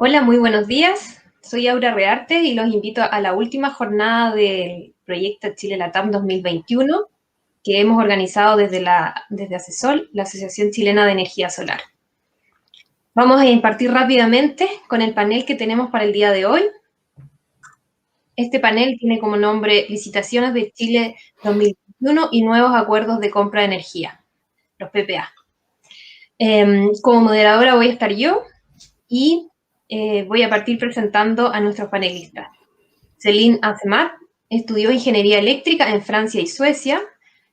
Hola, muy buenos días. Soy Aura Rearte y los invito a la última jornada del proyecto Chile Latam 2021 que hemos organizado desde ACESOL, la Asociación Chilena de Energía Solar. Vamos a impartir rápidamente con el panel que tenemos para el día de hoy. Este panel tiene como nombre Licitaciones de Chile 2021 y Nuevos Acuerdos de Compra de Energía, los PPA. Como moderadora voy a estar yo y voy a partir presentando a nuestros panelistas. Céline Azemar estudió Ingeniería Eléctrica en Francia y Suecia,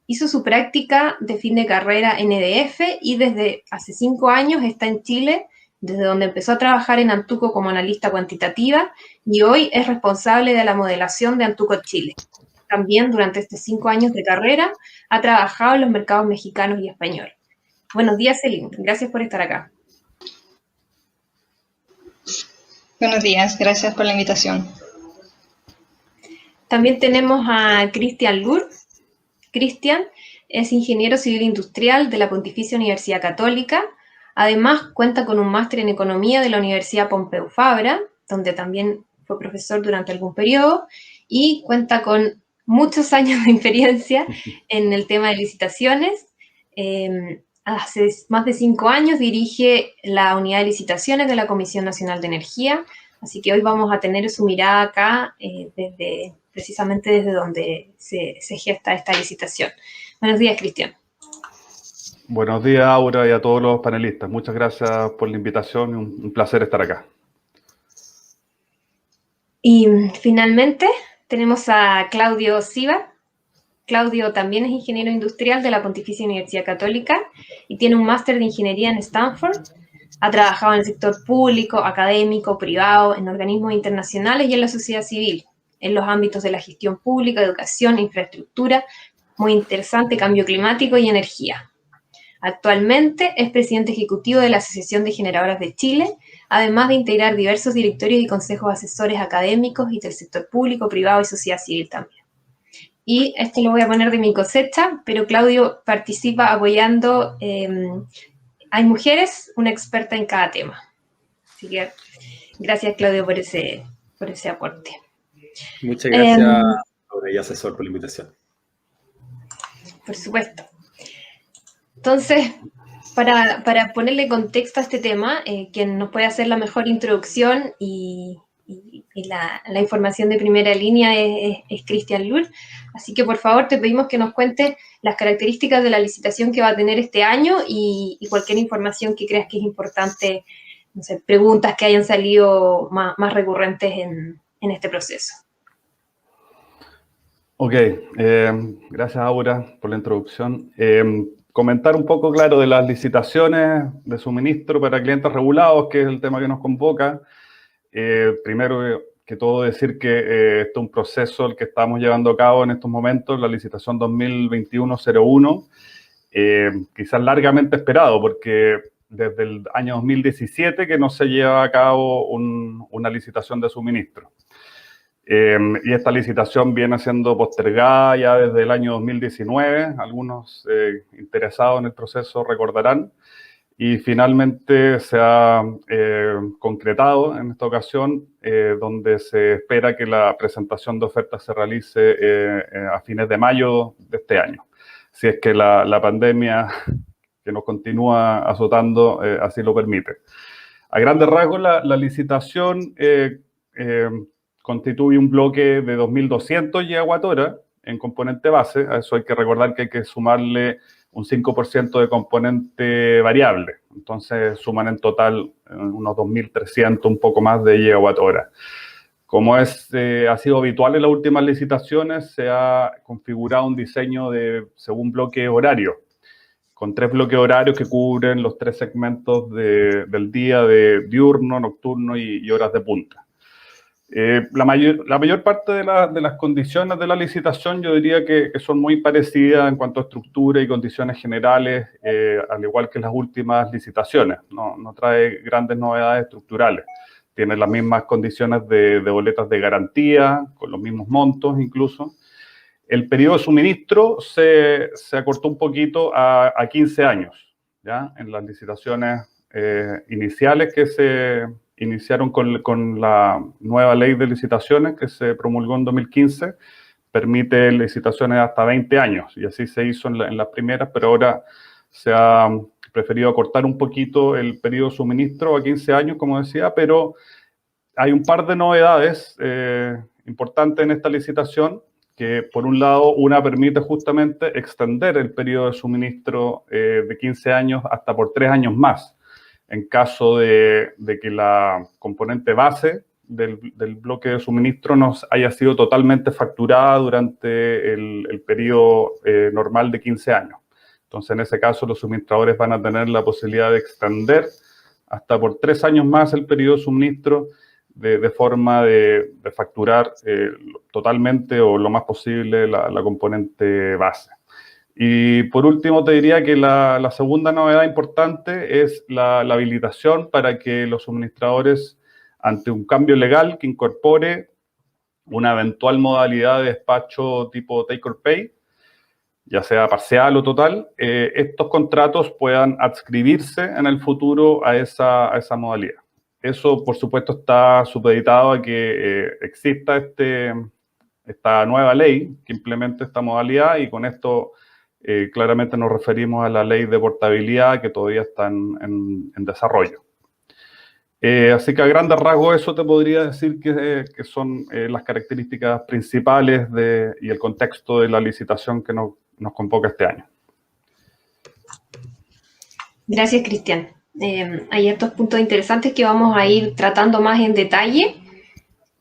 hizo su práctica de fin de carrera en EDF y desde hace 5 años está en Chile, desde donde empezó a trabajar en Antuco como analista cuantitativa y hoy es responsable de la modelación de Antuco Chile. También durante estos 5 años de carrera ha trabajado en los mercados mexicanos y españoles. Buenos días, Céline. Gracias por estar acá. Buenos días, gracias por la invitación. También tenemos a Cristian Lur. Cristian es ingeniero civil industrial de la Pontificia Universidad Católica. Además, cuenta con un máster en economía de la Universidad Pompeu Fabra, donde también fue profesor durante algún periodo, y cuenta con muchos años de experiencia en el tema de licitaciones. Hace más de 5 años dirige la unidad de licitaciones de la Comisión Nacional de Energía, así que hoy vamos a tener su mirada acá precisamente desde donde se gesta esta licitación. Buenos días, Cristian. Buenos días, Aura, y a todos los panelistas. Muchas gracias por la invitación y un placer estar acá. Y finalmente tenemos a Claudio Siva. Claudio también es ingeniero industrial de la Pontificia Universidad Católica y tiene un máster de ingeniería en Stanford. Ha trabajado en el sector público, académico, privado, en organismos internacionales y en la sociedad civil, en los ámbitos de la gestión pública, educación, infraestructura, muy interesante, cambio climático y energía. Actualmente es presidente ejecutivo de la Asociación de Generadoras de Chile, además de integrar diversos directorios y consejos asesores académicos y del sector público, privado y sociedad civil también. Y esto lo voy a poner de mi cosecha, pero Claudio participa apoyando Hay Mujeres, una experta en cada tema. Así que gracias, Claudio, por ese aporte. Muchas gracias, Aura y Asesor, por la invitación. Por supuesto. Entonces, para ponerle contexto a este tema, quien nos puede hacer la mejor introducción y la información de primera línea es Cristian Lur. Así que, por favor, te pedimos que nos cuentes las características de la licitación que va a tener este año y cualquier información que creas que es importante, no sé, preguntas que hayan salido más recurrentes en este proceso. Ok, gracias, Aura, por la introducción. Comentar un poco, claro, de las licitaciones de suministro para clientes regulados, que es el tema que nos convoca. Primero que todo decir que este es un proceso el que estamos llevando a cabo en estos momentos, la licitación 2021-01, quizás largamente esperado, porque desde el año 2017 que no se lleva a cabo una licitación de suministro. Y esta licitación viene siendo postergada ya desde el año 2019, algunos interesados en el proceso recordarán, y finalmente se ha concretado en esta ocasión, donde se espera que la presentación de ofertas se realice a fines de mayo de este año, si es que la pandemia que nos continúa azotando así lo permite. A grandes rasgos, la licitación constituye un bloque de 2.200 gigawatts en componente base. A eso hay que recordar que hay que sumarle un 5% de componente variable. Entonces suman en total unos 2.300, un poco más de gigawatts. Como ha sido habitual en las últimas licitaciones, se ha configurado un diseño según bloque horario, con 3 bloques horarios que cubren los 3 segmentos del día de diurno, nocturno y horas de punta. La mayor parte de las condiciones de la licitación yo diría que son muy parecidas en cuanto a estructura y condiciones generales, al igual que las últimas licitaciones. No trae grandes novedades estructurales. Tiene las mismas condiciones de boletas de garantía, con los mismos montos incluso. El periodo de suministro se acortó un poquito a 15 años, ¿ya? En las licitaciones iniciales que iniciaron con la nueva ley de licitaciones que se promulgó en 2015, permite licitaciones hasta 20 años, y así se hizo en las primeras, pero ahora se ha preferido acortar un poquito el periodo de suministro a 15 años, como decía, pero hay un par de novedades importantes en esta licitación, que por un lado una permite justamente extender el periodo de suministro de 15 años hasta por 3 años más, en caso de que la componente base del bloque de suministro no haya sido totalmente facturada durante el periodo normal de 15 años. Entonces, en ese caso, los suministradores van a tener la posibilidad de extender hasta por 3 años más el periodo de suministro, de forma de facturar totalmente o lo más posible la componente base. Y por último te diría que la segunda novedad importante es la habilitación para que los suministradores, ante un cambio legal que incorpore una eventual modalidad de despacho tipo take or pay, ya sea parcial o total, estos contratos puedan adscribirse en el futuro a esa modalidad. Eso, por supuesto, está supeditado a que exista esta nueva ley que implemente esta modalidad, y con esto claramente nos referimos a la ley de portabilidad que todavía está en desarrollo. Así que a grandes rasgos eso te podría decir que son las características principales y el contexto de la licitación que nos convoca este año. Gracias, Cristian. Hay estos puntos interesantes que vamos a ir tratando más en detalle.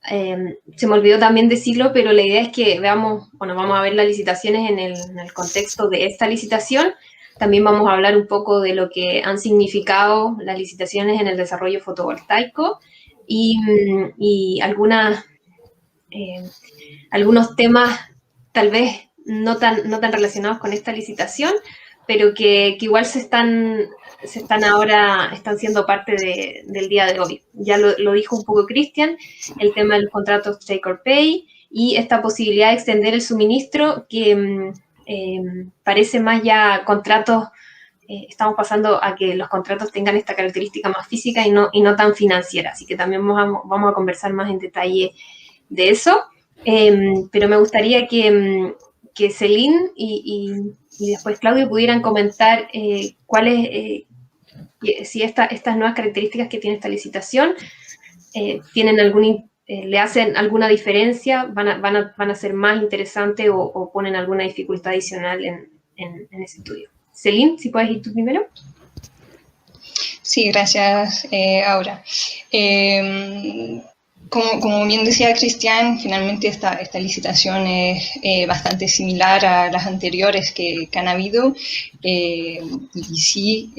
Se me olvidó también decirlo, pero la idea es que veamos, bueno, vamos a ver las licitaciones en el contexto de esta licitación. También vamos a hablar un poco de lo que han significado las licitaciones en el desarrollo fotovoltaico y algunos temas tal vez no tan relacionados con esta licitación, pero que igual están siendo parte del día de hoy. Ya lo dijo un poco Cristian, el tema del contrato take or pay y esta posibilidad de extender el suministro que parece más ya contratos, estamos pasando a que los contratos tengan esta característica más física y no tan financiera, así que también vamos a conversar más en detalle de eso, pero me gustaría que Celine y después Claudio pudieran comentar cuáles, si estas nuevas características que tiene esta licitación le hacen alguna diferencia, van a ser más interesantes o ponen alguna dificultad adicional en ese estudio. Celine, si puedes ir tú primero. Sí, gracias, Aura. Como bien decía Cristian, finalmente esta licitación es bastante similar a las anteriores que han habido, y sí,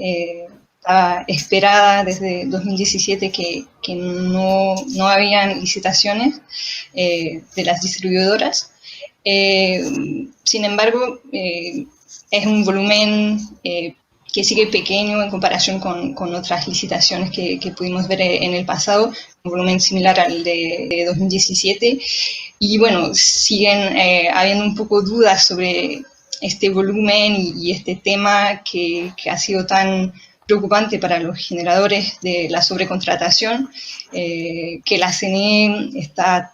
estaba esperada desde 2017 que no habían licitaciones de las distribuidoras. Sin embargo, es un volumen que sigue pequeño en comparación con otras licitaciones que pudimos ver en el pasado, un volumen similar al de 2017. Y bueno, siguen habiendo un poco dudas sobre este volumen y este tema que ha sido tan preocupante para los generadores de la sobrecontratación, que la CNE está,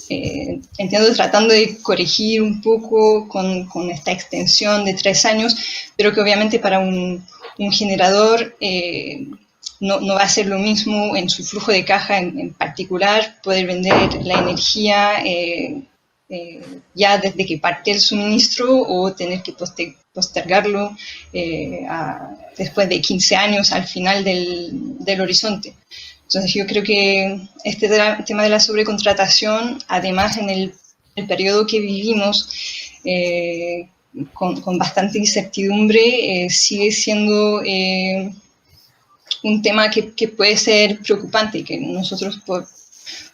entiendo, tratando de corregir un poco con esta extensión de 3 años, pero que obviamente para un generador no va a ser lo mismo en su flujo de caja en particular, poder vender la energía ya desde que parte el suministro o tener que postergarlo después de 15 años al final del horizonte. Entonces yo creo que este tema de la sobrecontratación, además en el periodo que vivimos, con bastante incertidumbre, sigue siendo un tema que puede ser preocupante y que nosotros, por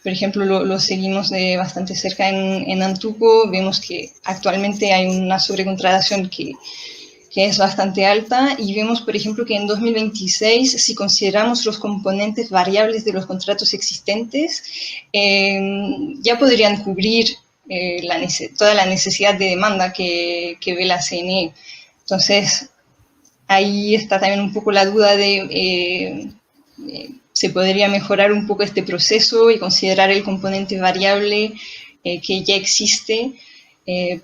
ejemplo, lo seguimos de bastante cerca en Antuco. Vemos que actualmente hay una sobrecontratación que es bastante alta, y vemos, por ejemplo, que en 2026, si consideramos los componentes variables de los contratos existentes, ya podrían cubrir toda la necesidad de demanda que ve la CNE. Entonces, ahí está también un poco la duda de se podría mejorar un poco este proceso y considerar el componente variable que ya existe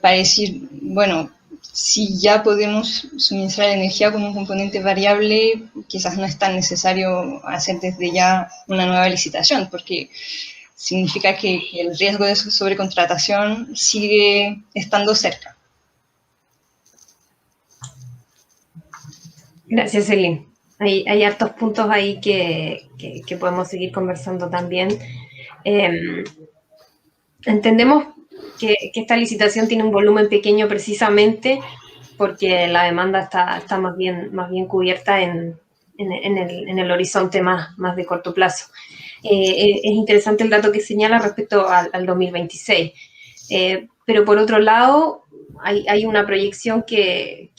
para decir, bueno, si ya podemos suministrar energía como un componente variable, quizás no es tan necesario hacer desde ya una nueva licitación, porque significa que el riesgo de sobrecontratación sigue estando cerca. Gracias, Celine. Hay hartos puntos ahí que podemos seguir conversando también. Entendemos que esta licitación tiene un volumen pequeño precisamente porque la demanda está más bien cubierta en el horizonte más de corto plazo. Es interesante el dato que señala respecto al 2026. Pero por otro lado, hay una proyección que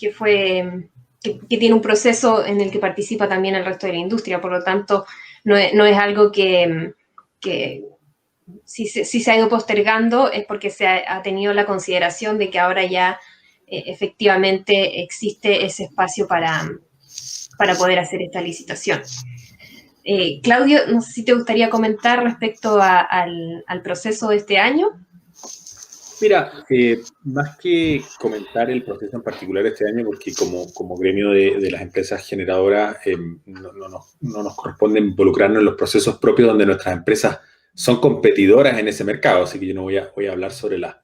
tiene un proceso en el que participa también el resto de la industria, por lo tanto, no es algo que si se ha ido postergando es porque se ha tenido la consideración de que ahora ya efectivamente existe ese espacio para poder hacer esta licitación. Claudio, no sé si te gustaría comentar respecto al proceso de este año. Mira, más que comentar el proceso en particular este año, porque como gremio de las empresas generadoras no nos corresponde involucrarnos en los procesos propios donde nuestras empresas son competidoras en ese mercado, así que yo no voy a hablar sobre las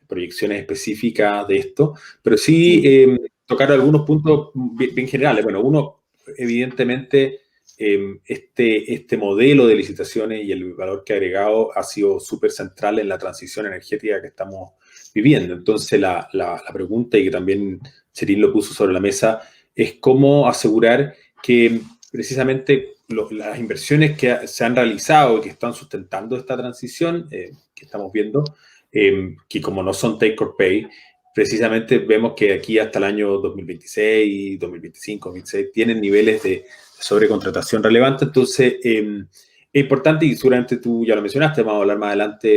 proyecciones específicas de esto, pero sí tocar algunos puntos bien generales. Bueno, uno, evidentemente, este modelo de licitaciones y el valor que ha agregado ha sido súper central en la transición energética que estamos viviendo. Entonces, la pregunta, y que también Cheryl lo puso sobre la mesa, es cómo asegurar que precisamente las inversiones que se han realizado y que están sustentando esta transición que estamos viendo, que como no son take or pay, precisamente vemos que aquí hasta el año 2026, 2025, 2026 tienen niveles de sobrecontratación relevante. Entonces, es importante, y seguramente tú ya lo mencionaste, vamos a hablar más adelante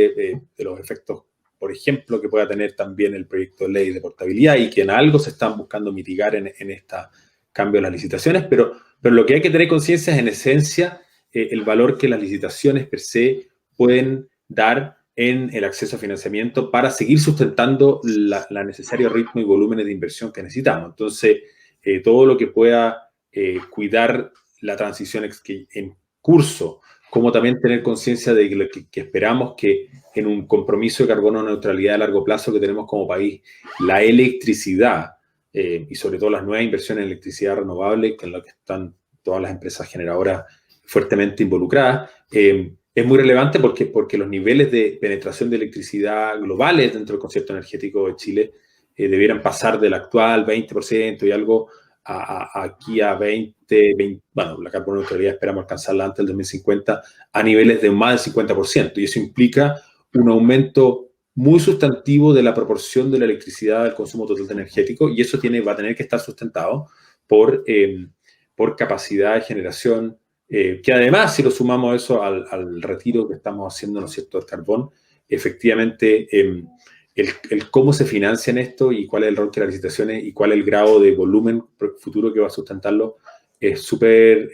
de los efectos, por ejemplo, que pueda tener también el proyecto de ley de portabilidad y que en algo se están buscando mitigar en este cambio de las licitaciones, pero lo que hay que tener conciencia es, en esencia, el valor que las licitaciones per se pueden dar en el acceso a financiamiento para seguir sustentando la necesario ritmo y volúmenes de inversión que necesitamos. Entonces, todo lo que pueda cuidar la transición en curso, como también tener conciencia de que esperamos que en un compromiso de carbono neutralidad a largo plazo que tenemos como país, la electricidad, y sobre todo las nuevas inversiones en electricidad renovable, que en lo que están todas las empresas generadoras fuertemente involucradas, es muy relevante porque los niveles de penetración de electricidad globales dentro del concepto energético de Chile debieran pasar del actual 20% y algo aquí a 20, bueno, la carbono neutralidad esperamos alcanzarla antes del 2050 a niveles de más del 50%, y eso implica un aumento muy sustantivo de la proporción de la electricidad del consumo total energético, y eso va a tener que estar sustentado por capacidad de generación, que además, si lo sumamos eso al retiro que estamos haciendo, ¿no es cierto?, del carbón, efectivamente, el cómo se financian esto y cuál es el rol que las licitaciones y cuál es el grado de volumen futuro que va a sustentarlo es súper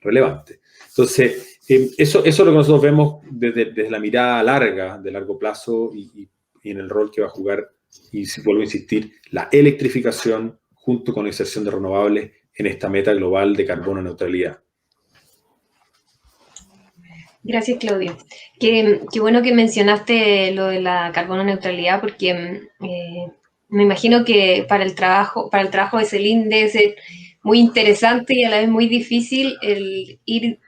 relevante. Entonces, eso es lo que nosotros vemos desde la mirada larga, de largo plazo, y en el rol que va a jugar, y si vuelvo a insistir, la electrificación junto con la inserción de renovables en esta meta global de carbono neutralidad. Gracias, Claudio. Qué bueno que mencionaste lo de la carbono neutralidad, porque me imagino que para el trabajo de Celine debe ser muy interesante y a la vez muy difícil el ir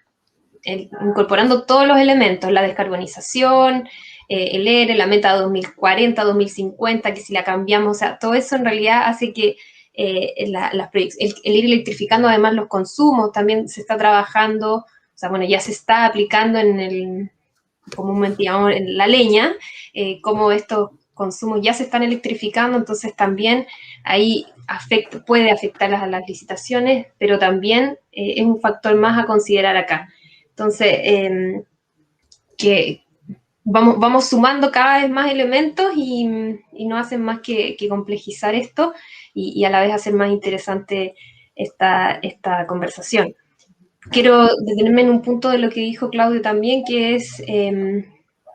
incorporando todos los elementos, la descarbonización, el ERE, la meta 2040, 2050, que si la cambiamos, o sea, todo eso en realidad hace que el ir electrificando además los consumos, también se está trabajando, o sea, bueno, ya se está aplicando comúnmente llamamos en la leña, cómo estos consumos ya se están electrificando, entonces también ahí puede afectar a las licitaciones, pero también es un factor más a considerar acá. Entonces, que vamos sumando cada vez más elementos y no hacen más que complejizar esto y a la vez hacer más interesante esta conversación. quiero detenerme en un punto de lo que dijo Claudio también, que es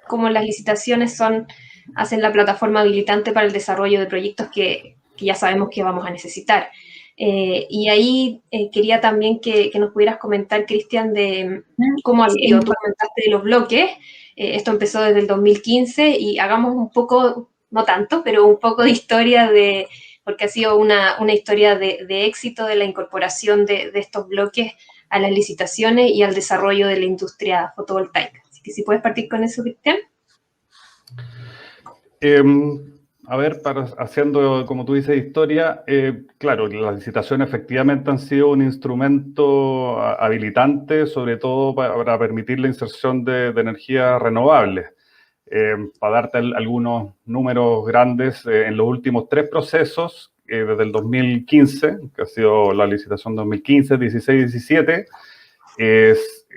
cómo las licitaciones hacen la plataforma habilitante para el desarrollo de proyectos que ya sabemos que vamos a necesitar. Y ahí quería también que nos pudieras comentar, Cristian, de cómo ha sido. Tú comentaste de los bloques, esto empezó desde el 2015 y hagamos un poco, no tanto, pero un poco de historia porque ha sido una historia de éxito de la incorporación de estos bloques a las licitaciones y al desarrollo de la industria fotovoltaica. Así que si puedes partir con eso, Cristian. A ver, haciendo, como tú dices, historia, claro, las licitaciones efectivamente han sido un instrumento habilitante, sobre todo para permitir la inserción de energías renovables. Para darte algunos números grandes, en los últimos 3 procesos, desde el 2015, que ha sido la licitación 2015, 16 y 17,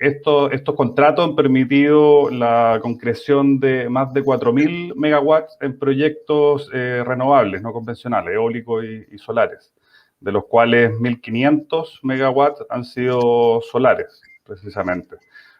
estos contratos han permitido la concreción de más de 4.000 megawatts en proyectos renovables, no convencionales, eólicos y solares, de los cuales 1.500 megawatts han sido solares, precisamente.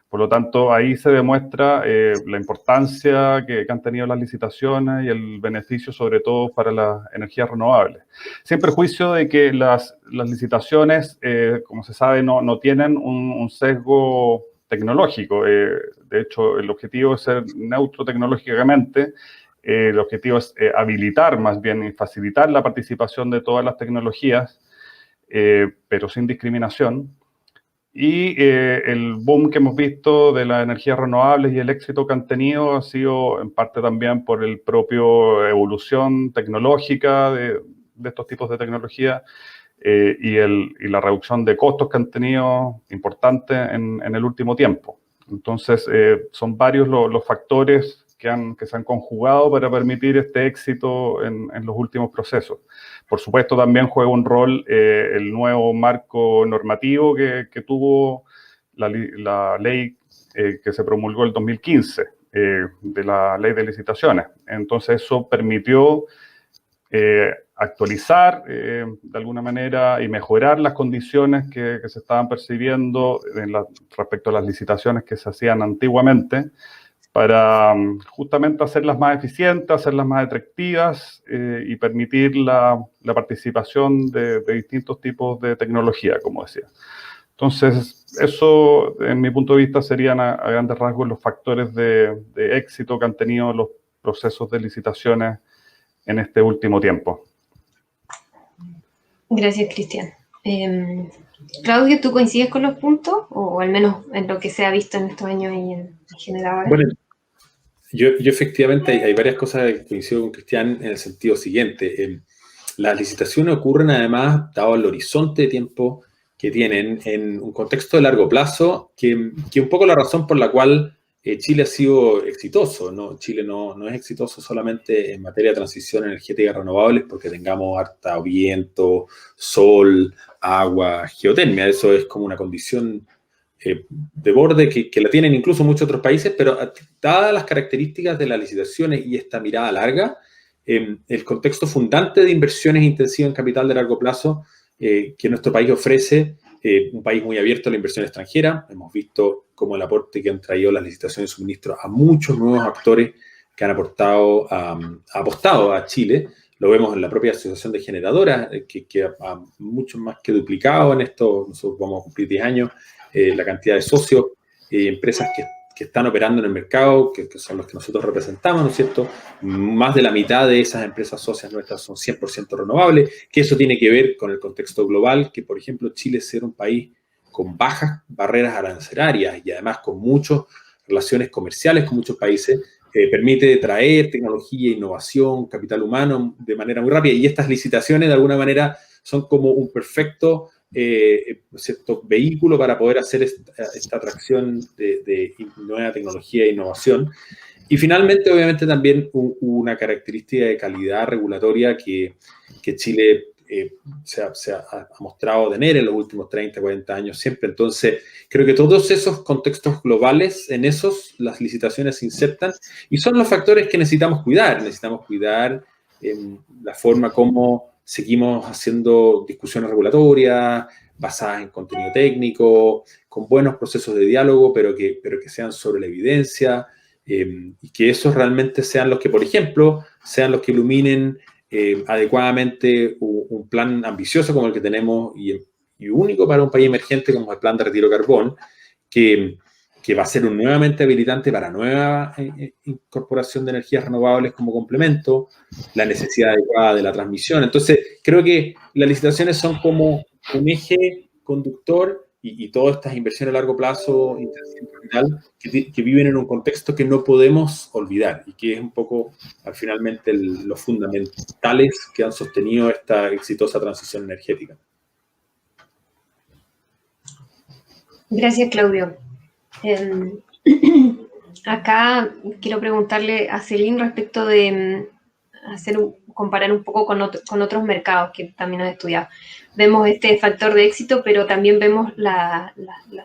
Por lo tanto, ahí se demuestra la importancia que han tenido las licitaciones y el beneficio, sobre todo, para las energías renovables. Sin perjuicio de que las licitaciones, como se sabe, no tienen un sesgo tecnológico. De hecho, el objetivo es ser neutro tecnológicamente. El objetivo es habilitar, más bien, y facilitar la participación de todas las tecnologías, pero sin discriminación. Y el boom que hemos visto de las energías renovables y el éxito que han tenido ha sido en parte también por el propio evolución tecnológica de estos tipos de tecnología y la reducción de costos que han tenido importante en el último tiempo. Entonces, son varios los factores que se han conjugado para permitir este éxito en los últimos procesos. Por supuesto, también juega un rol el nuevo marco normativo que tuvo la ley que se promulgó el 2015, de la ley de licitaciones. Entonces, eso permitió actualizar de alguna manera y mejorar las condiciones que se estaban percibiendo respecto a las licitaciones que se hacían antiguamente, para justamente hacerlas más eficientes, hacerlas más atractivas y permitir la participación de distintos tipos de tecnología, como decía. Entonces, eso, en mi punto de vista, serían a grandes rasgos los factores de éxito que han tenido los procesos de licitaciones en este último tiempo. Gracias, Cristian. Claudio, ¿tú coincides con los puntos? O al menos en lo que se ha visto en estos años y en general. Bueno, yo efectivamente hay varias cosas que coincido con Cristian en el sentido siguiente. Las licitaciones ocurren además, dado el horizonte de tiempo que tienen, en un contexto de largo plazo, que un poco la razón por la cual Chile ha sido exitoso, ¿no? Chile no es exitoso solamente en materia de transición energética renovables porque tengamos harta viento, sol, agua, geotermia. Eso es como una condición de borde que la tienen incluso muchos otros países, pero dadas las características de las licitaciones y esta mirada larga, el contexto fundante de inversiones intensivas en capital de largo plazo que nuestro país ofrece, un país muy abierto a la inversión extranjera. Hemos visto cómo el aporte que han traído las licitaciones de suministro a muchos nuevos actores que han apostado a Chile. Lo vemos en la propia asociación de generadoras, que ha mucho más que duplicado en esto. Nosotros vamos a cumplir 10 años, la cantidad de socios, empresas que están operando en el mercado, que son los que nosotros representamos, ¿no es cierto? Más de la mitad de esas empresas socias nuestras son 100% renovables, que eso tiene que ver con el contexto global, que por ejemplo Chile ser un país con bajas barreras arancelarias y además con muchas relaciones comerciales con muchos países, permite traer tecnología, innovación, capital humano de manera muy rápida, y estas licitaciones de alguna manera son como un perfecto cierto vehículo para poder hacer esta atracción de nueva tecnología e innovación. Y finalmente, obviamente, también una característica de calidad regulatoria que Chile se ha mostrado tener en los últimos 30, 40 años siempre. Entonces, creo que todos esos contextos globales, en esos las licitaciones se insertan y son los factores que necesitamos cuidar. Necesitamos cuidar la forma como seguimos haciendo discusiones regulatorias, basadas en contenido técnico, con buenos procesos de diálogo, pero que sean sobre la evidencia, y que esos realmente sean los que, por ejemplo, sean los que iluminen adecuadamente un plan ambicioso como el que tenemos y único para un país emergente como el plan de retiro de carbón, que va a ser un nuevamente habilitante para nueva incorporación de energías renovables como complemento, la necesidad adecuada de la transmisión. Entonces, creo que las licitaciones son como un eje conductor y todas estas inversiones a largo plazo, intensivo capital, que viven en un contexto que no podemos olvidar y que es un poco, finalmente, los fundamentales que han sostenido esta exitosa transición energética. Gracias, Claudio. Acá quiero preguntarle a Celine respecto de comparar un poco con otros mercados que también has estudiado. Vemos este factor de éxito, pero también vemos las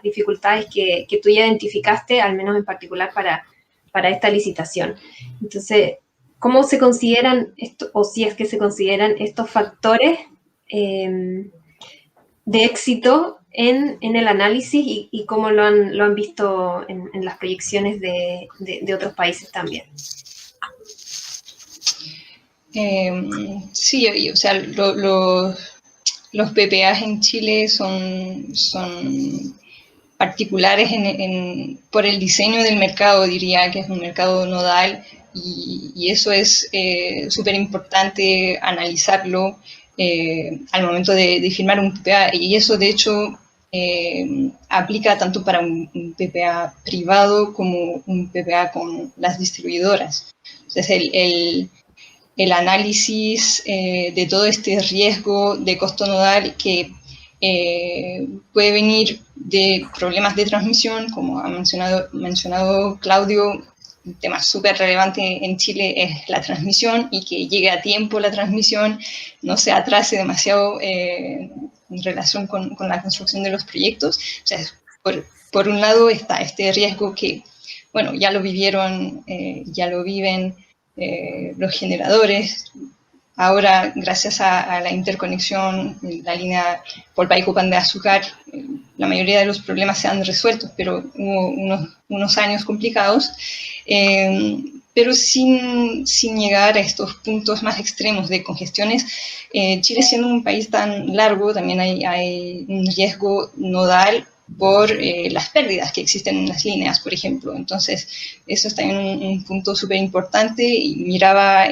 dificultades que tú ya identificaste, al menos en particular para esta licitación. Entonces, ¿cómo se consideran, o si es que se consideran estos factores de éxito en el análisis y cómo lo han visto en las proyecciones de otros países también? Sí, o sea, los PPAs en Chile son particulares por el diseño del mercado, diría que es un mercado nodal, y eso es súper importante analizarlo al momento de firmar un PPA, y eso de hecho aplica tanto para un PPA privado como un PPA con las distribuidoras. Entonces el análisis de todo este riesgo de costo nodal que puede venir de problemas de transmisión, como ha mencionado Claudio. Un tema súper relevante en Chile es la transmisión, y que llegue a tiempo la transmisión, no se atrase demasiado en relación con la construcción de los proyectos. O sea, por un lado está este riesgo que, bueno, ya lo vivieron, ya lo viven los generadores. Ahora, gracias a la interconexión, la línea Polpaico-Pan de Azúcar, la mayoría de los problemas se han resuelto, pero hubo unos años complicados, pero sin llegar a estos puntos más extremos de congestiones. Chile, siendo un país tan largo, también hay un riesgo nodal por las pérdidas que existen en las líneas, por ejemplo. Entonces, eso es también un punto súper importante. Y miraba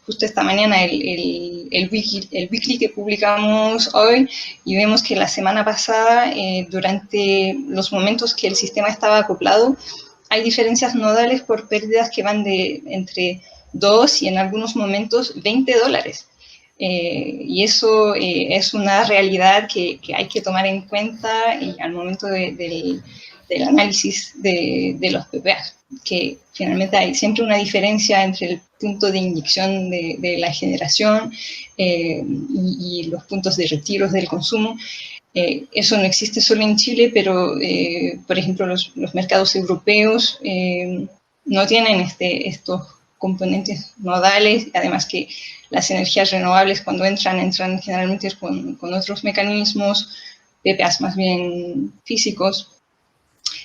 justo esta mañana el weekly que publicamos hoy, y vemos que la semana pasada, durante los momentos que el sistema estaba acoplado, hay diferencias nodales por pérdidas que van de entre 2 y en algunos momentos $20. Y eso es una realidad que hay que tomar en cuenta y al momento del análisis de los PPAs, que finalmente hay siempre una diferencia entre el punto de inyección de la generación y los puntos de retiros del consumo. Eso no existe solo en Chile, pero por ejemplo los mercados europeos no tienen estos componentes nodales, además que las energías renovables cuando entran generalmente con otros mecanismos, PPAs más bien físicos.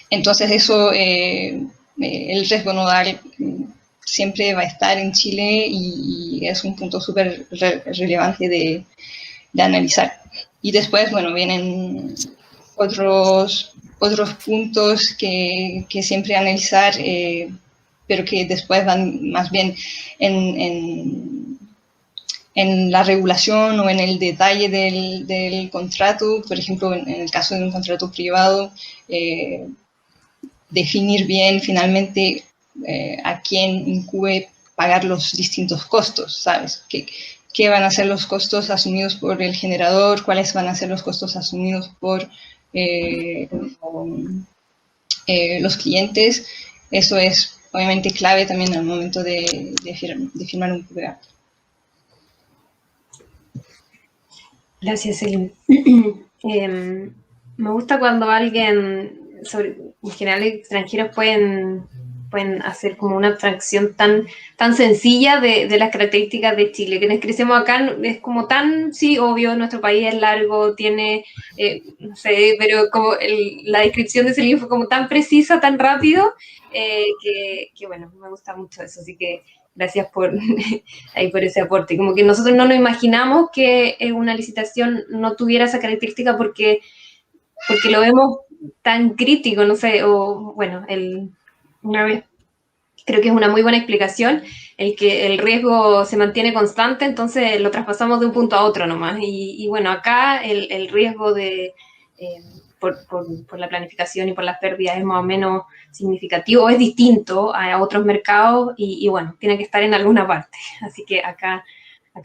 Entonces eso, el riesgo nodal siempre va a estar en Chile y es un punto súper relevante de analizar. Y después, bueno, vienen otros puntos que siempre analizar, pero que después van más bien en la regulación o en el detalle del contrato. Por ejemplo, en el caso de un contrato privado, definir bien finalmente a quién incumbe pagar los distintos costos, ¿sabes? ¿Qué van a ser los costos asumidos por el generador? ¿Cuáles van a ser los costos asumidos por los clientes? Eso es obviamente clave también al momento de firmar un PPA. Gracias, Celine. Me gusta cuando alguien, en general extranjeros, pueden pueden hacer como una abstracción tan sencilla de las características de Chile. Quienes crecemos acá es como tan, sí, obvio, nuestro país es largo, tiene, no sé, pero como la descripción de Celine fue como tan precisa, tan rápido, que bueno, me gusta mucho eso, así que gracias por, ahí por ese aporte. Como que nosotros no nos imaginamos que una licitación no tuviera esa característica porque lo vemos tan crítico, no sé, o bueno, creo que es una muy buena explicación, el que el riesgo se mantiene constante, entonces lo traspasamos de un punto a otro nomás. Y bueno, acá el riesgo por la planificación y por las pérdidas es más o menos significativo, es distinto a otros mercados y bueno, tiene que estar en alguna parte. Así que acá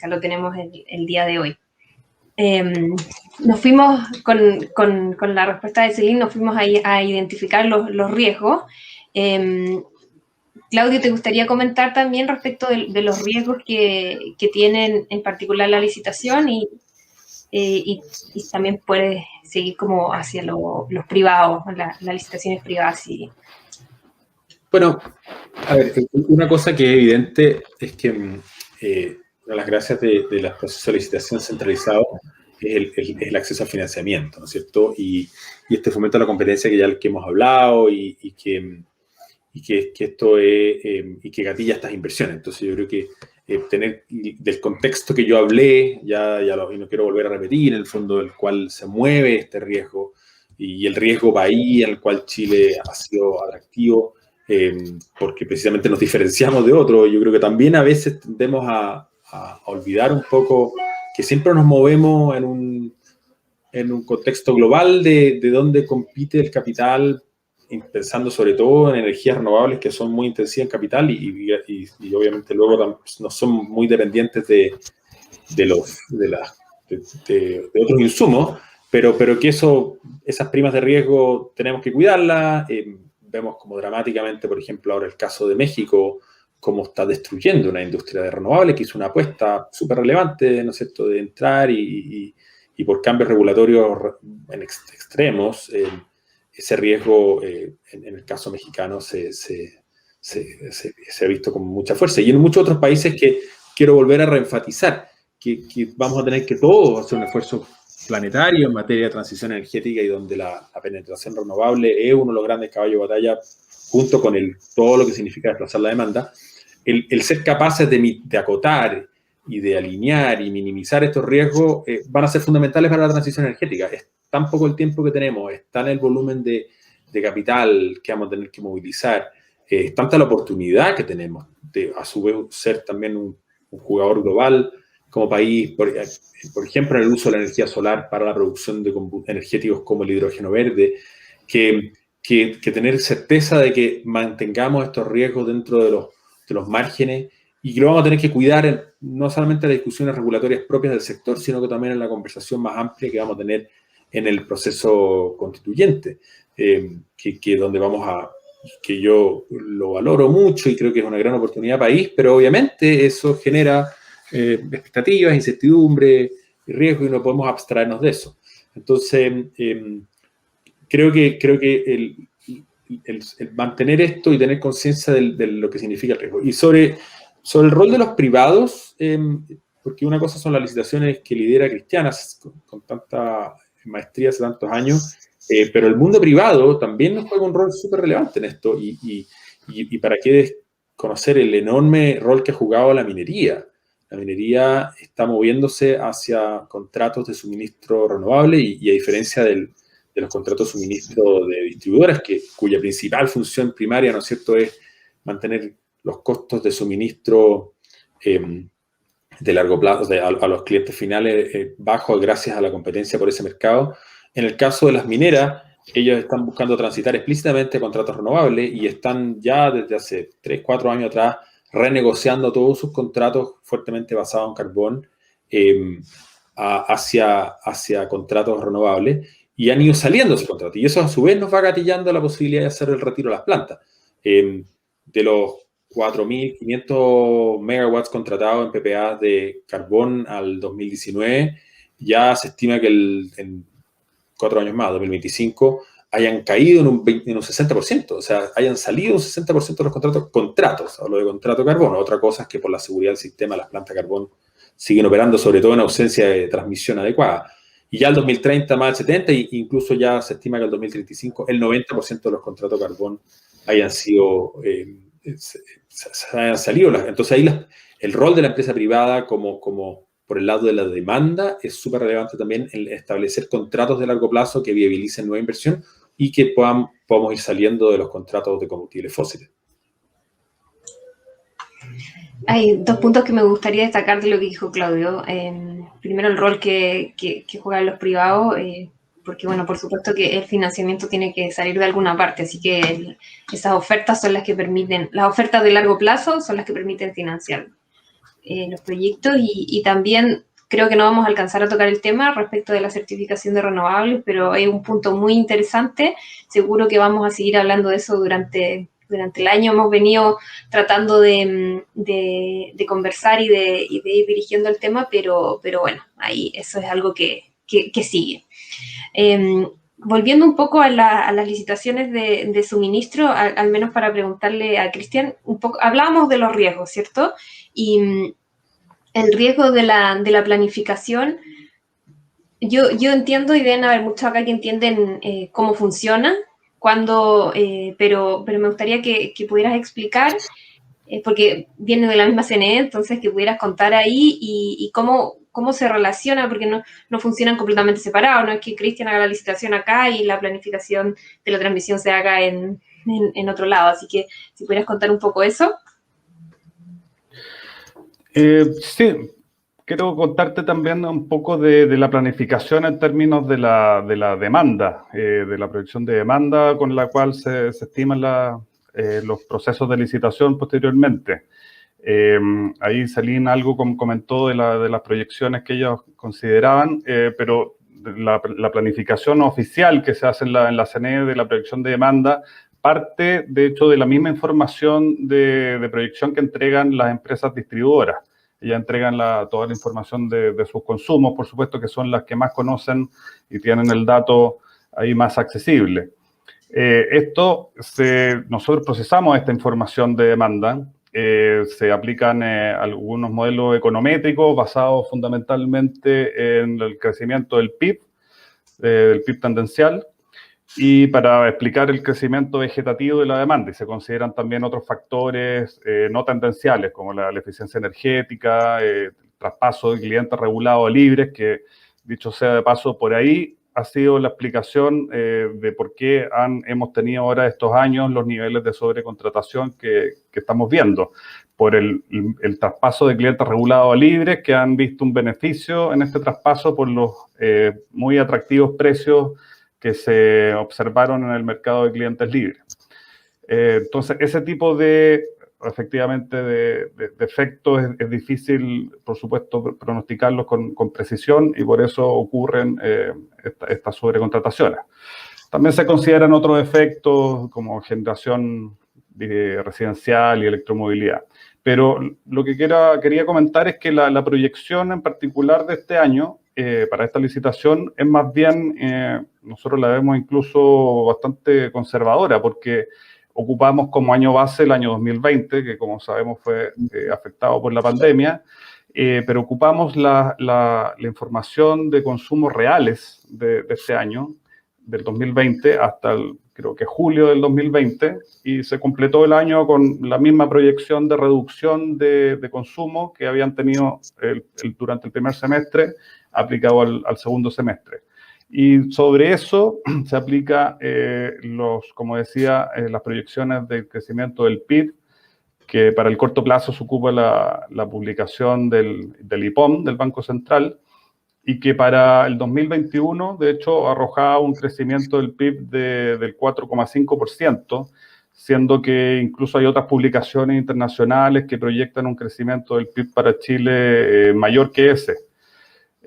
lo tenemos el día de hoy. Nos fuimos con la respuesta de Celine, nos fuimos a identificar los riesgos. Claudio, ¿te gustaría comentar también respecto de los riesgos que tienen en particular la licitación y también puedes seguir como hacia los privados, las licitaciones privadas? Sí. Bueno, a ver, una cosa que es evidente es que una de las gracias de los procesos de licitación centralizados es el acceso al financiamiento, ¿no es cierto? Y este fomento a la competencia que hemos hablado y que esto es, y que gatilla estas inversiones. Entonces yo creo que tener del contexto que yo hablé, y no quiero volver a repetir, en el fondo del cual se mueve este riesgo y el riesgo país en el cual Chile ha sido atractivo, porque precisamente nos diferenciamos de otros. Yo creo que también a veces tendemos a olvidar un poco que siempre nos movemos en un contexto global de dónde compite el capital, pensando sobre todo en energías renovables que son muy intensivas en capital y obviamente luego no son muy dependientes de otros insumos, pero que esas primas de riesgo tenemos que cuidarlas. Vemos como dramáticamente, por ejemplo, ahora el caso de México, cómo está destruyendo una industria de renovables que hizo una apuesta súper relevante, ¿no es cierto?, de entrar y por cambios regulatorios extremos, ese riesgo, en el caso mexicano, se ha visto con mucha fuerza. Y en muchos otros países que quiero volver a reenfatizar, que vamos a tener que todos hacer un esfuerzo planetario en materia de transición energética y donde la penetración renovable es uno de los grandes caballos de batalla, junto con todo lo que significa desplazar la demanda. El ser capaces de acotar y de alinear y minimizar estos riesgos van a ser fundamentales para la transición energética. Es tan poco el tiempo que tenemos, es tan el volumen de capital que vamos a tener que movilizar, es tanta la oportunidad que tenemos de, a su vez, ser también un jugador global como país, por ejemplo, en el uso de la energía solar para la producción de energéticos como el hidrógeno verde, que tener certeza de que mantengamos estos riesgos dentro de los márgenes y que lo vamos a tener que cuidar no solamente en las discusiones regulatorias propias del sector, sino que también en la conversación más amplia que vamos a tener en el proceso constituyente, donde que yo lo valoro mucho y creo que es una gran oportunidad país, pero obviamente eso genera expectativas, incertidumbre y riesgo y no podemos abstraernos de eso. Entonces, creo que el mantener esto y tener conciencia de lo que significa el riesgo. Y sobre el rol de los privados, porque una cosa son las licitaciones que lidera Cristianas con tanta maestría hace tantos años, pero el mundo privado también nos juega un rol súper relevante en esto y para qué conocer el enorme rol que ha jugado la minería. La minería está moviéndose hacia contratos de suministro renovable y a diferencia de los contratos de suministro de distribuidoras, cuya principal función primaria, ¿no es cierto?, es mantener los costos de suministro de largo plazo a los clientes finales bajos gracias a la competencia por ese mercado. En el caso de las mineras, ellos están buscando transitar explícitamente contratos renovables y están ya desde hace 3, 4 años atrás renegociando todos sus contratos fuertemente basados en carbón hacia contratos renovables y han ido saliendo esos contratos. Y eso a su vez nos va gatillando la posibilidad de hacer el retiro de las plantas. De los 4.500 megawatts contratados en PPA de carbón al 2019, ya se estima que en 4 años más, 2025, hayan caído en un 60%, o sea, hayan salido un 60% de los contratos, hablo de contrato de carbono. Otra cosa es que por la seguridad del sistema las plantas de carbón siguen operando, sobre todo en ausencia de transmisión adecuada. Y ya el 2030 más el 70%, e incluso ya se estima que el 2035 el 90% de los contratos de carbón hayan sido, hayan salido. Entonces ahí el rol de la empresa privada como por el lado de la demanda es súper relevante también en establecer contratos de largo plazo que viabilicen nueva inversión y que podamos ir saliendo de los contratos de combustibles fósiles. Hay dos puntos que me gustaría destacar de lo que dijo Claudio. Primero, el rol que juegan los privados, porque, bueno, por supuesto que el financiamiento tiene que salir de alguna parte, así que esas ofertas son las que permiten, las ofertas de largo plazo son las que permiten financiar los proyectos, y también creo que no vamos a alcanzar a tocar el tema respecto de la certificación de renovables, pero hay un punto muy interesante. Seguro que vamos a seguir hablando de eso durante el año. Hemos venido tratando de conversar y de ir dirigiendo el tema, pero bueno, ahí eso es algo que sigue. Volviendo un poco a las licitaciones de suministro, al menos para preguntarle a Cristian, un poco, hablábamos de los riesgos, ¿cierto? Y el riesgo de la planificación, yo entiendo, y deben haber muchos acá que entienden cómo funciona, pero me gustaría que pudieras explicar, porque viene de la misma CNE, entonces que pudieras contar ahí y cómo se relaciona, porque no funcionan completamente separados. No es que Cristian haga la licitación acá y la planificación de la transmisión se haga en otro lado. Así que si pudieras contar un poco eso. Sí, quiero contarte también un poco de la planificación en términos de la demanda, de la proyección de demanda con la cual se estiman los procesos de licitación posteriormente. Ahí Celine algo comentó de las proyecciones que ellos consideraban, pero la planificación oficial que se hace en la CNE de la proyección de demanda parte, de hecho, de la misma información de proyección que entregan las empresas distribuidoras. Ellas entregan toda la información de sus consumos, por supuesto, que son las que más conocen y tienen el dato ahí más accesible. Nosotros procesamos esta información de demanda. Se aplican algunos modelos econométricos basados fundamentalmente en el crecimiento del PIB tendencial, y para explicar el crecimiento vegetativo de la demanda, y se consideran también otros factores no tendenciales, como la eficiencia energética, traspaso de clientes regulados a libres, que, dicho sea de paso, por ahí ha sido la explicación de por qué hemos tenido ahora estos años los niveles de sobrecontratación que estamos viendo, por el traspaso de clientes regulados a libres, que han visto un beneficio en este traspaso por los muy atractivos precios que se observaron en el mercado de clientes libres. Entonces, ese tipo efectivamente de efectos es difícil, por supuesto, pronosticarlos con precisión, y por eso ocurren estas sobrecontrataciones. También se consideran otros efectos como generación residencial y electromovilidad. Pero lo que quería comentar es que la proyección en particular de este año para esta licitación es más bien, nosotros la vemos incluso bastante conservadora, porque ocupamos como año base el año 2020, que como sabemos fue afectado por la pandemia, pero ocupamos la información de consumos reales de este año, del 2020, hasta creo que julio del 2020, y se completó el año con la misma proyección de reducción de consumo que habían tenido durante el primer semestre, aplicado al segundo semestre. Y sobre eso se aplica, como decía, las proyecciones del crecimiento del PIB, que para el corto plazo se ocupa la publicación del IPOM, del Banco Central, y que para el 2021, de hecho, arrojaba un crecimiento del PIB del 4,5%, siendo que incluso hay otras publicaciones internacionales que proyectan un crecimiento del PIB para Chile mayor que ese.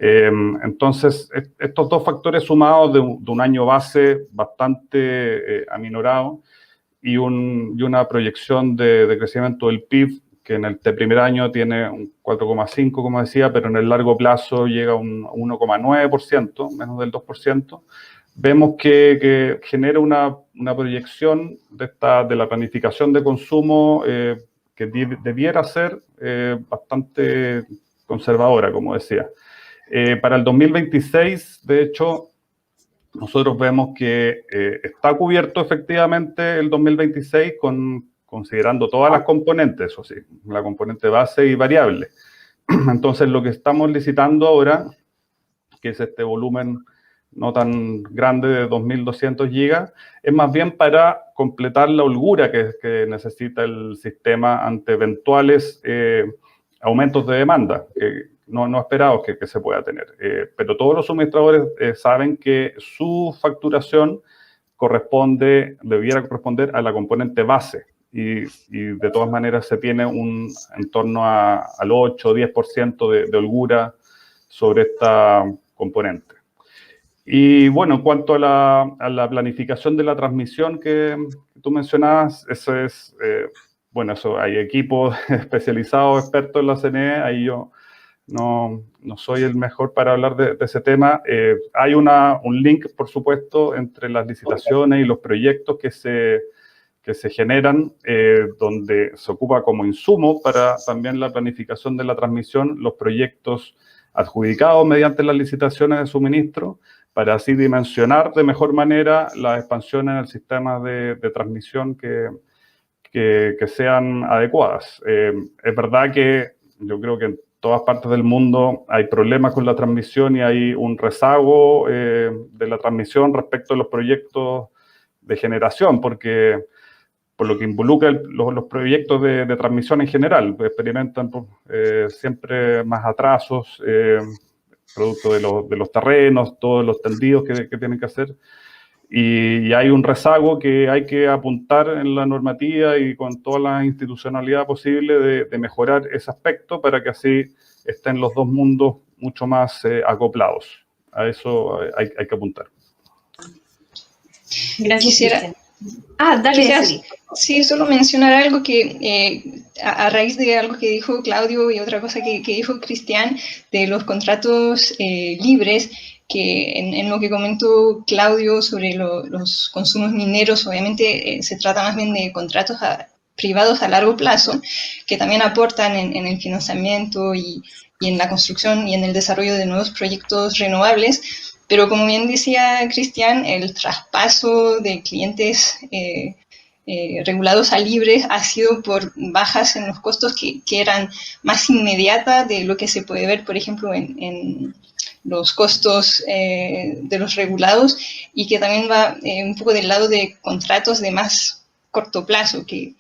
Entonces, estos dos factores sumados de un año base bastante aminorado y una proyección de crecimiento del PIB que en el primer año tiene un 4,5, como decía, pero en el largo plazo llega a un 1,9%, menos del 2%, vemos que genera una proyección de la planificación de consumo que debiera ser bastante conservadora, como decía. Para el 2026, de hecho, nosotros vemos que está cubierto efectivamente el 2026 considerando todas las componentes, eso sí, la componente base y variable. Entonces, lo que estamos licitando ahora, que es este volumen no tan grande de 2.200 gigas, es más bien para completar la holgura que necesita el sistema ante eventuales aumentos de demanda, que no esperados que se pueda tener. Pero todos los suministradores saben que su facturación debiera corresponder a la componente base, y de todas maneras se tiene en torno al 8 o 10% de holgura sobre esta componente. Y bueno, en cuanto a la planificación de la transmisión que tú mencionabas, eso es, bueno, eso hay equipos especializados, expertos en la CNE, ahí yo no soy el mejor para hablar de ese tema. Hay un link, por supuesto, entre las licitaciones y los proyectos que se generan, donde se ocupa como insumo para también la planificación de la transmisión los proyectos adjudicados mediante las licitaciones de suministro, para así dimensionar de mejor manera las expansiones en el sistema de transmisión que sean adecuadas. Es verdad que yo creo que en todas partes del mundo hay problemas con la transmisión y hay un rezago de la transmisión respecto a los proyectos de generación, porque por lo que involucra los proyectos de transmisión en general, experimentan siempre más atrasos, producto de los terrenos, todos los tendidos que tienen que hacer, y hay un rezago que hay que apuntar en la normativa y con toda la institucionalidad posible de mejorar ese aspecto para que así estén los dos mundos mucho más acoplados. A eso hay que apuntar. Gracias, Cristian. Dale. Sí, solo mencionar algo que a raíz de algo que dijo Claudio y otra cosa que dijo Cristian de los contratos libres, que en lo que comentó Claudio sobre los consumos mineros, obviamente se trata más bien de contratos privados a largo plazo, que también aportan en el financiamiento y en la construcción y en el desarrollo de nuevos proyectos renovables. Pero como bien decía Cristian, el traspaso de clientes regulados a libres ha sido por bajas en los costos que eran más inmediatas de lo que se puede ver, por ejemplo, en los costos de los regulados, y que también va un poco del lado de contratos de más corto plazo, que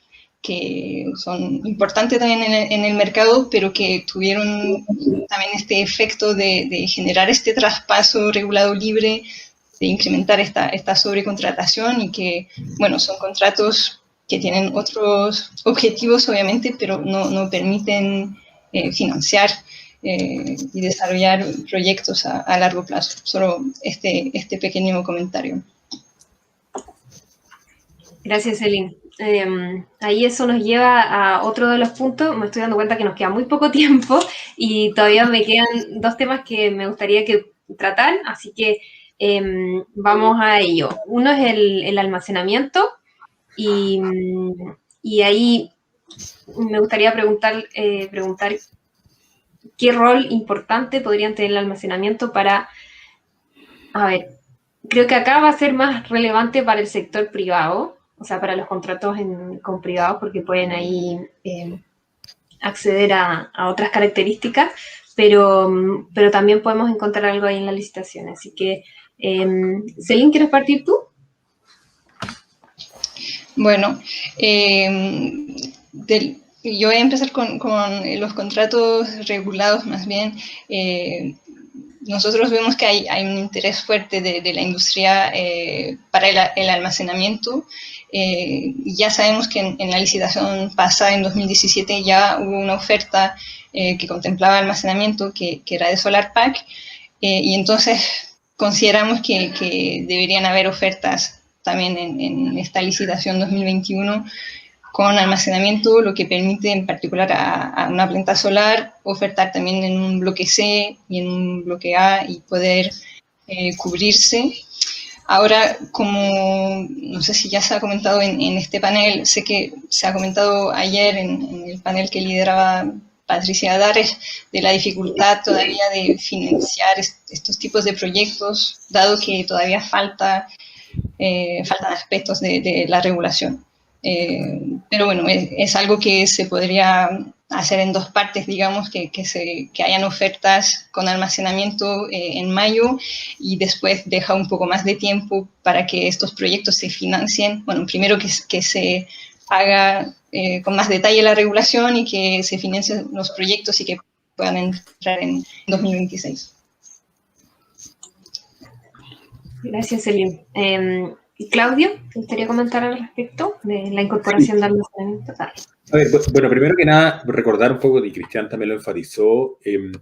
son importantes también en el mercado, pero que tuvieron también este efecto de generar este traspaso regulado libre, de incrementar esta sobrecontratación, y que, bueno, son contratos que tienen otros objetivos, obviamente, pero no permiten financiar y desarrollar proyectos a largo plazo. Solo este pequeño comentario. Gracias, Celine. Ahí eso nos lleva a otro de los puntos. Me estoy dando cuenta que nos queda muy poco tiempo y todavía me quedan dos temas que me gustaría tratar, así que vamos a ello. Uno es el almacenamiento, y ahí me gustaría preguntar qué rol importante podrían tener el almacenamiento para... A ver, creo que acá va a ser más relevante para el sector privado, o sea, para los contratos con privados, porque pueden ahí acceder a otras características, pero también podemos encontrar algo ahí en la licitación. Así que, Celine, ¿quieres partir tú? Bueno, yo voy a empezar con los contratos regulados, más bien. Nosotros vemos que hay un interés fuerte de la industria para el almacenamiento. Ya sabemos que en la licitación pasada, en 2017, ya hubo una oferta que contemplaba almacenamiento, que era de SolarPack, y entonces consideramos que deberían haber ofertas también en esta licitación 2021 con almacenamiento, lo que permite en particular a una planta solar ofertar también en un bloque C y en un bloque A y poder cubrirse. Ahora, como no sé si ya se ha comentado en este panel, sé que se ha comentado ayer en el panel que lideraba Patricia Dares, de la dificultad todavía de financiar estos tipos de proyectos, dado que todavía faltan aspectos de la regulación. Pero bueno, es algo que se podría hacer en dos partes, digamos, que hayan ofertas con almacenamiento en mayo y después deja un poco más de tiempo para que estos proyectos se financien. Bueno, primero que se haga con más detalle la regulación y que se financien los proyectos y que puedan entrar en 2026. Gracias, Celine. Claudio, ¿te gustaría comentar al respecto de la incorporación de almacenamiento? Dale. A ver, bueno, primero que nada, recordar un poco, y Cristian también lo enfatizó, el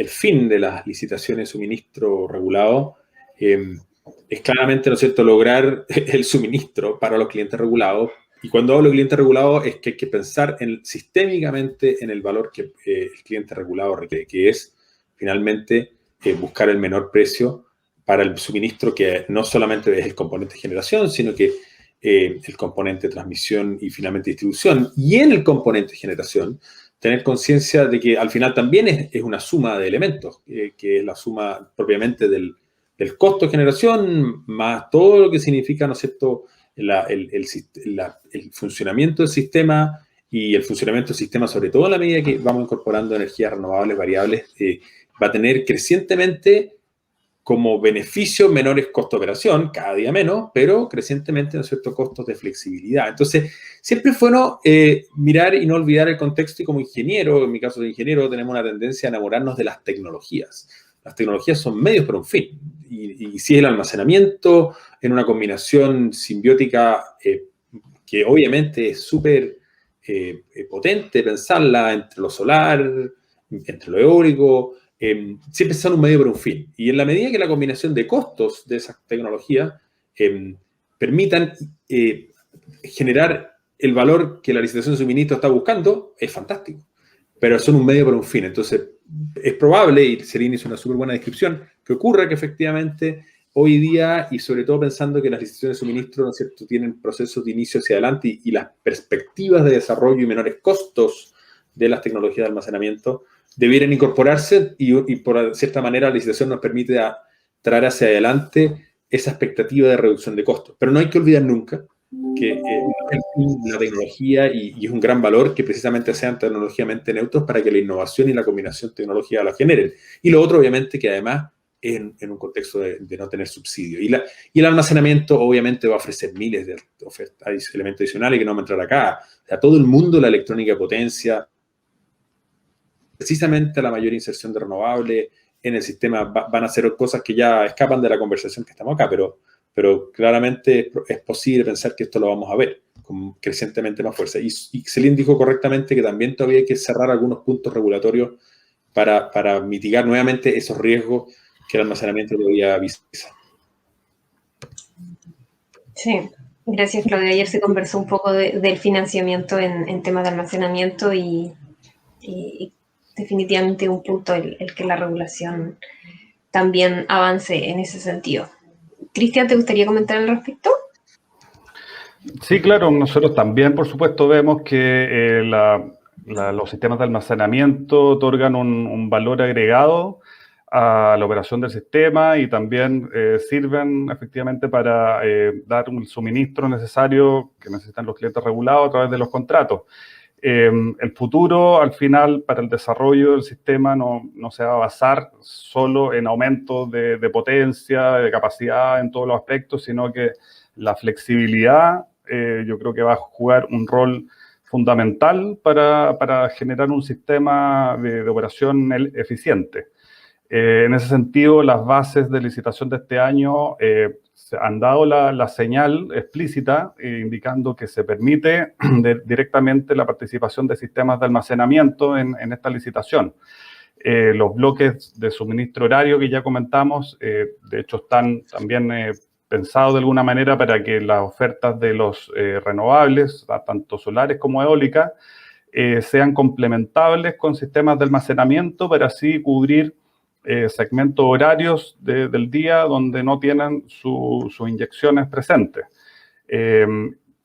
fin de las licitaciones de suministro regulado es claramente, ¿no es cierto?, lograr el suministro para los clientes regulados. Y cuando hablo de clientes regulados es que hay que pensar sistémicamente en el valor que el cliente regulado requiere, que es finalmente buscar el menor precio para el suministro, que no solamente es el componente de generación, sino que el componente de transmisión y finalmente distribución. Y en el componente de generación, tener conciencia de que al final también es una suma de elementos, que es la suma propiamente del costo de generación, más todo lo que significa, ¿no es cierto?, el funcionamiento del sistema, y el funcionamiento del sistema, sobre todo en la medida que vamos incorporando energías renovables variables, va a tener crecientemente como beneficio menores costos de operación, cada día menos, pero crecientemente, ¿no es cierto?, costos de flexibilidad. Entonces, siempre es bueno mirar y no olvidar el contexto, y como ingeniero, en mi caso de ingeniero, tenemos una tendencia a enamorarnos de las tecnologías. Las tecnologías son medios para un fin, y si es el almacenamiento en una combinación simbiótica que obviamente es súper potente pensarla entre lo solar, entre lo eólico, siempre son un medio para un fin. Y en la medida que la combinación de costos de esas tecnologías permitan generar el valor que la licitación de suministro está buscando, es fantástico. Pero son un medio para un fin. Entonces, es probable, y Celine hizo una súper buena descripción, que ocurra que efectivamente hoy día, y sobre todo pensando que las licitaciones de suministro, ¿no es cierto?, tienen procesos de inicio hacia adelante, y las perspectivas de desarrollo y menores costos de las tecnologías de almacenamiento debieran incorporarse, y por cierta manera la licitación nos permite traer hacia adelante esa expectativa de reducción de costos. Pero no hay que olvidar nunca que la tecnología, y es un gran valor que precisamente sean tecnológicamente neutros para que la innovación y la combinación tecnológica la generen. Y lo otro, obviamente, que además en un contexto de no tener subsidio. Y el almacenamiento, obviamente, va a ofrecer miles de elementos adicionales que no vamos a entrar acá. O sea, todo el mundo, la electrónica de potencia, precisamente la mayor inserción de renovables en el sistema, van a ser cosas que ya escapan de la conversación que estamos acá, pero claramente es posible pensar que esto lo vamos a ver con crecientemente más fuerza. Y Celine dijo correctamente que también todavía hay que cerrar algunos puntos regulatorios para mitigar nuevamente esos riesgos que el almacenamiento todavía visualiza. Sí, gracias, Claudia. Ayer se conversó un poco del financiamiento en temas de almacenamiento, y definitivamente un punto el que la regulación también avance en ese sentido. Cristian, ¿te gustaría comentar al respecto? Sí, claro, nosotros también, por supuesto, vemos que los sistemas de almacenamiento otorgan un valor agregado a la operación del sistema, y también sirven efectivamente para dar un suministro necesario que necesitan los clientes regulados a través de los contratos. El futuro, al final, para el desarrollo del sistema no se va a basar solo en aumento de potencia, de capacidad en todos los aspectos, sino que la flexibilidad yo creo que va a jugar un rol fundamental para generar un sistema de operación eficiente. En ese sentido, las bases de licitación de este año han dado la señal explícita indicando que se permite directamente la participación de sistemas de almacenamiento en esta licitación. Los bloques de suministro horario que ya comentamos, de hecho, están también pensados de alguna manera para que las ofertas de los renovables, tanto solares como eólicas, sean complementables con sistemas de almacenamiento, para así cubrir segmentos horarios del día donde no tienen sus inyecciones presentes.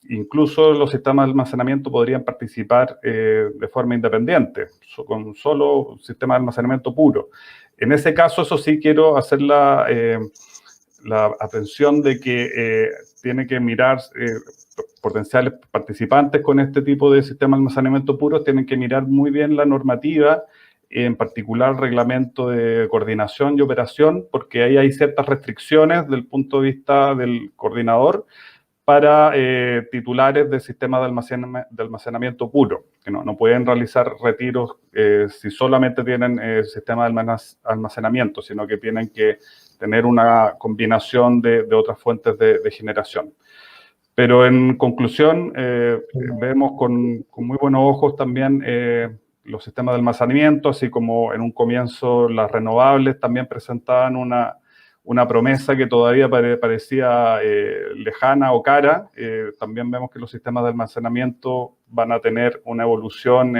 Incluso los sistemas de almacenamiento podrían participar de forma independiente, con solo sistema de almacenamiento puro. En ese caso, eso sí quiero hacer la atención de que tiene que mirar potenciales participantes con este tipo de sistema de almacenamiento puro, tienen que mirar muy bien la normativa, en particular el reglamento de coordinación y operación, porque ahí hay ciertas restricciones desde el punto de vista del coordinador para titulares de sistemas de almacenamiento puro, que no pueden realizar retiros si solamente tienen sistema de almacenamiento, sino que tienen que tener una combinación de otras fuentes de generación. Pero en conclusión, vemos con muy buenos ojos también los sistemas de almacenamiento, así como en un comienzo las renovables también presentaban una promesa que todavía parecía lejana o cara. También vemos que los sistemas de almacenamiento van a tener una evolución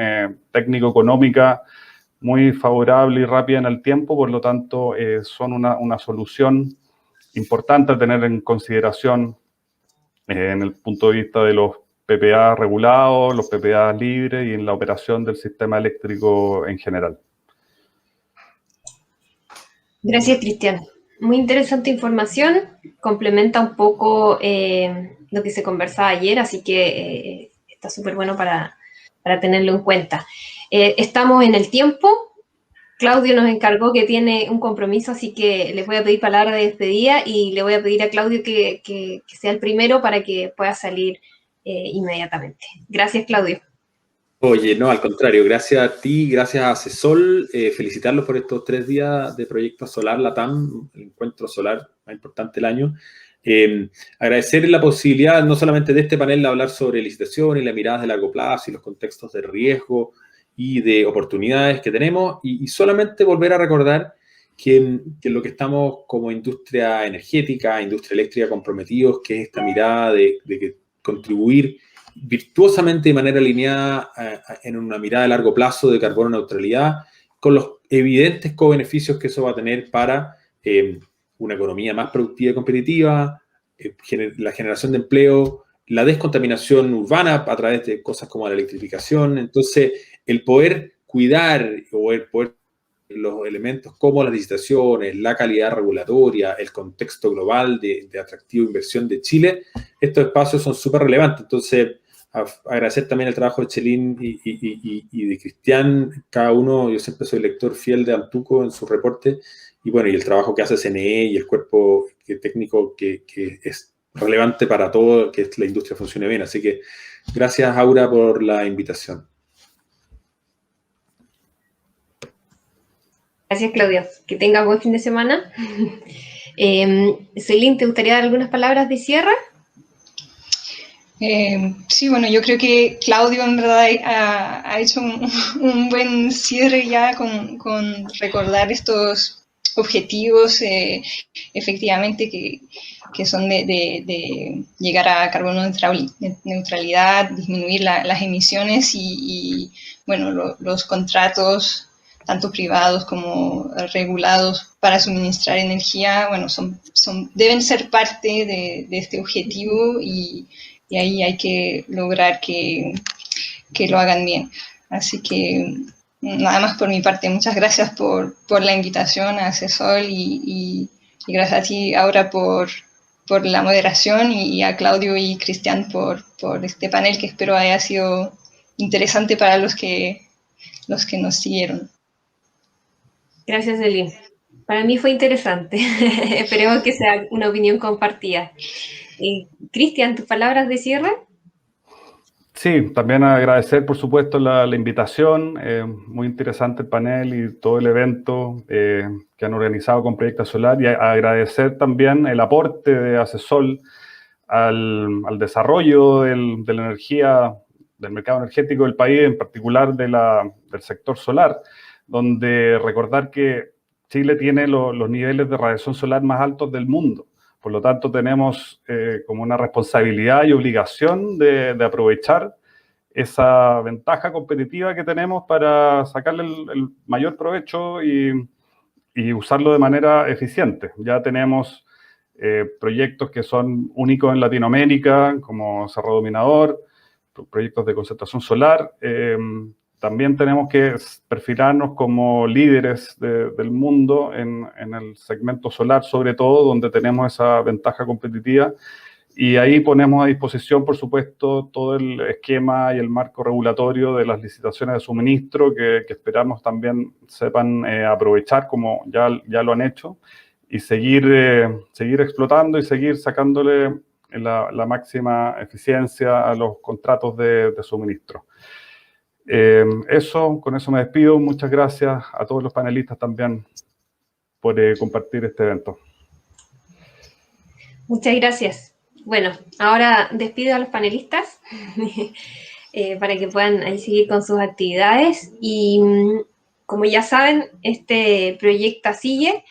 técnico-económica muy favorable y rápida en el tiempo, por lo tanto son una solución importante a tener en consideración en el punto de vista de los PPA regulados, los PPA libres y en la operación del sistema eléctrico en general. Gracias, Cristian. Muy interesante información, complementa un poco lo que se conversaba ayer, así que está súper bueno para tenerlo en cuenta. Estamos en el tiempo. Claudio nos encargó que tiene un compromiso, así que les voy a pedir palabra de despedida y le voy a pedir a Claudio que sea el primero para que pueda salir inmediatamente. Gracias, Claudio. Oye, no, al contrario, gracias a ti, gracias a ACESOL, felicitarlos por estos 3 días de Proyecto Solar Latam, el encuentro solar más importante del año. Agradecer la posibilidad, no solamente de este panel, de hablar sobre licitación y las miradas de largo plazo y los contextos de riesgo y de oportunidades que tenemos, y solamente volver a recordar que lo que estamos como industria energética, industria eléctrica comprometidos, que es esta mirada de que contribuir virtuosamente de manera alineada en una mirada de largo plazo de carbono neutralidad, con los evidentes co-beneficios que eso va a tener para una economía más productiva y competitiva, la generación de empleo, la descontaminación urbana a través de cosas como la electrificación. Entonces, el poder cuidar o el poder los elementos como las licitaciones, la calidad regulatoria, el contexto global de atractiva inversión de Chile, estos espacios son súper relevantes. Entonces, agradecer también el trabajo de Chelín y de Cristian, cada uno. Yo siempre soy lector fiel de Antuco en su reporte, y bueno, y el trabajo que hace CNE y el cuerpo técnico que es relevante para todo, que la industria funcione bien. Así que gracias, Aura, por la invitación. Gracias, Claudio. Que tenga buen fin de semana. Celine, ¿te gustaría dar algunas palabras de cierre? Sí, bueno, yo creo que Claudio en verdad ha hecho un buen cierre ya con recordar estos objetivos efectivamente que son de llegar a carbono neutralidad, disminuir las emisiones y bueno, los contratos tanto privados como regulados para suministrar energía, bueno, deben ser parte de este objetivo y ahí hay que lograr que lo hagan bien. Así que nada más por mi parte, muchas gracias por la invitación a ACESOL y gracias a ti, Aura, por la moderación y a Claudio y Cristian por este panel que espero haya sido interesante para los que nos siguieron. Gracias, Celine. Para mí fue interesante. Esperemos que sea una opinión compartida. Cristian, ¿tus palabras de cierre? Sí, también agradecer, por supuesto, la invitación. Muy interesante el panel y todo el evento que han organizado con Proyecto Solar, y agradecer también el aporte de ACESOL al desarrollo de la energía, del mercado energético del país, en particular del sector solar, donde recordar que Chile tiene los niveles de radiación solar más altos del mundo. Por lo tanto, tenemos como una responsabilidad y obligación de aprovechar esa ventaja competitiva que tenemos para sacarle el mayor provecho y y usarlo de manera eficiente. Ya tenemos proyectos que son únicos en Latinoamérica, como Cerro Dominador, proyectos de concentración solar. También tenemos que perfilarnos como líderes del mundo en el segmento solar, sobre todo, donde tenemos esa ventaja competitiva. Y ahí ponemos a disposición, por supuesto, todo el esquema y el marco regulatorio de las licitaciones de suministro que esperamos también sepan aprovechar como ya lo han hecho y seguir explotando y seguir sacándole la máxima eficiencia a los contratos de suministro. Con eso me despido. Muchas gracias a todos los panelistas también por compartir este evento. Muchas gracias. Bueno, ahora despido a los panelistas para que puedan ahí seguir con sus actividades. Y como ya saben, este proyecto sigue,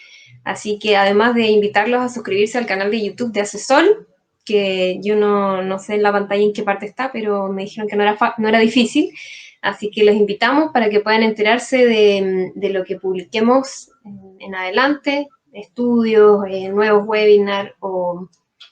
así que además de invitarlos a suscribirse al canal de YouTube de Acesol, que yo no sé en la pantalla en qué parte está, pero me dijeron que no era difícil, así que los invitamos para que puedan enterarse de lo que publiquemos en adelante, estudios, nuevos webinars o